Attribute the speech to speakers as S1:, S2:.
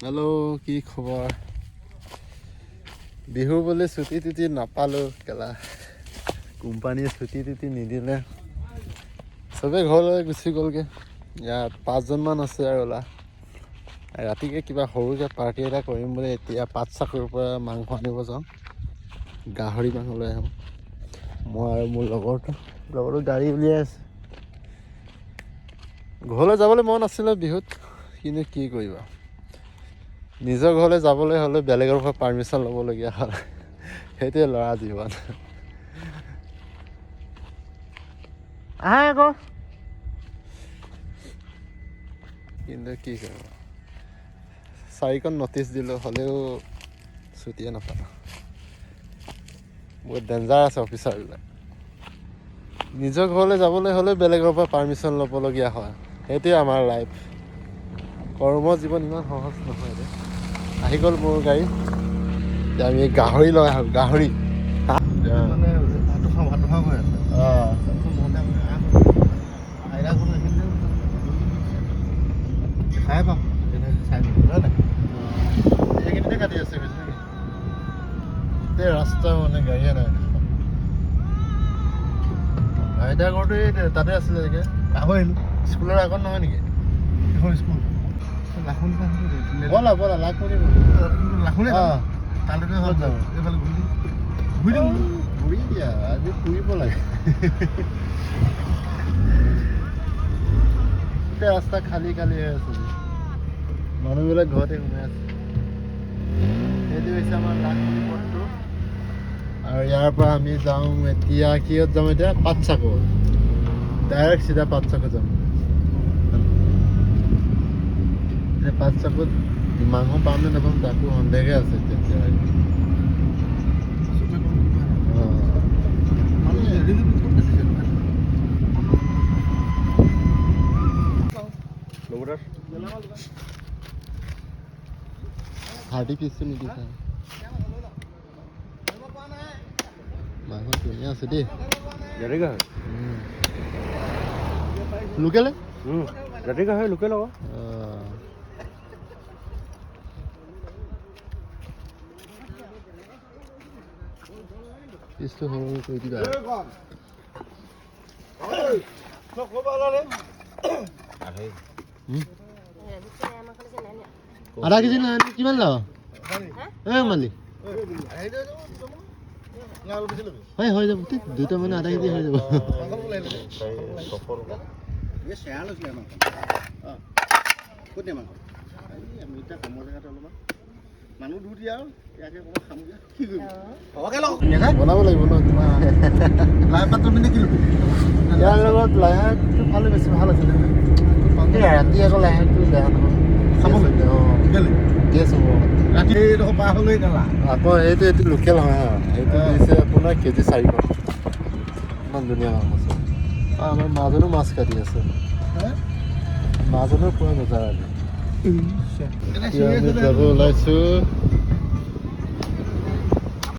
S1: Hello' কি খবৰ? বিহু বুলি ছুটি টুটি নাপালোঁ কেলা, কোম্পানীয়ে ছুটি টুটি নিদিলে, চবেই ঘৰলৈ গুচি গ'লগৈ। ইয়াত 5জনমান আছে আৰু ওলা ৰাতিকৈ কিবা সৰুকৈ পাৰ্টি এটা কৰিম বুলি এতিয়া পাট চাকুৰ পৰা মাংস আনিব যাওঁ। গাহৰি মাংস লৈ আহোঁ। মই আৰু মোৰ লগৰটো গাড়ী উলিয়াই আছে। ঘৰলৈ যাবলৈ মন আছিলে বিহুত, কিন্তু কি কৰিবা, নিজৰ ঘৰলৈ যাবলৈ হ'লে বেলেগৰ পৰা পাৰ্মিশ্যন ল'বলগীয়া হয়। সেইটোৱে ল'ৰা জীৱন। আহা আকৌ, কিন্তু কি কৰিবা, 4খন ন'টিচ দিলোঁ হ'লেও ছুটিয়ে নাপালোঁ। বহুত ডেঞ্জাৰ আছে অফিচাৰবিলাক। নিজৰ ঘৰলৈ যাবলৈ হ'লে বেলেগৰ পৰা পাৰ্মিশ্যন ল'বলগীয়া হয়। সেইটোৱে আমাৰ লাইফ। কৰ্ম জীৱন ইমান সহজ নহয় দে। আহি গ'ল মোৰ গাড়ী। এতিয়া আমি গাহৰি লৈ আহোঁ, গাহৰি। খাই পাম এইখিনিতে কাটি আছে গোটেই ৰাস্তা মানে গাড়ীয়ে নাই। আইতা ঘৰটো তাতে আছিলে নেকি, পাহৰিলোঁ। স্কুলৰ আগত নহয় নেকি? এখন স্কুল ব'লা ব'লা লাখমুনি তালৈকে হ'ল যাব। এইফালে ঘূৰি দিয়া, আজি ফুৰিব লাগে। গোটেই ৰাস্তা খালী খালী হৈ আছে, মানুহবিলাক ঘৰতে সোমাই আছে। সেইটো হৈছে আমাৰ লাখমুনি পথটো। আৰু ইয়াৰ পৰা আমি যাওঁ এতিয়া কিহত যাম, এতিয়া পাট চাকুৰ, ডাইৰেক্ট চিধা পাট চাকুৰ যাম। এই পাট চাকুত মাংস পাম নে নাপাম তাকো সন্দেহে আছে তেতিয়া। হাৰ্ডি পিচটো নিদি খাই মাংস ধুনীয়া আছে দেই। লোকেলে
S2: জাতি গাহৰি লোকেল আকৌ।
S1: পিচটো সৰু কৰি দিবা। আধা কেজি নাই, কিমান লাও মালি হৈ যাব, দুটা মানে আধা কেজি হৈ যাব। বনাব লাগিব ন তোমাৰ। লাই পাতটো মানে কি ল'বি? ইয়াৰ লগত লাই শাকটো পালে বেছি ভাল আছিলে। ৰাতি আকৌ লাই শাকটো বেয়া নহয়, খাব গেছ হ'ব ৰাতি পাৰ হ'লেই নালা। আকৌ এইটো লোকেল হয় হা, সেইটো দিছে আপোনাৰ কেজি 400। ইমান ধুনীয়া মাছ আছে। আমাৰ মাজনো মাছ কাটি আছে, মাজনৰ পুৰা মজা লাগে। আমি যাব ওলাইছোঁ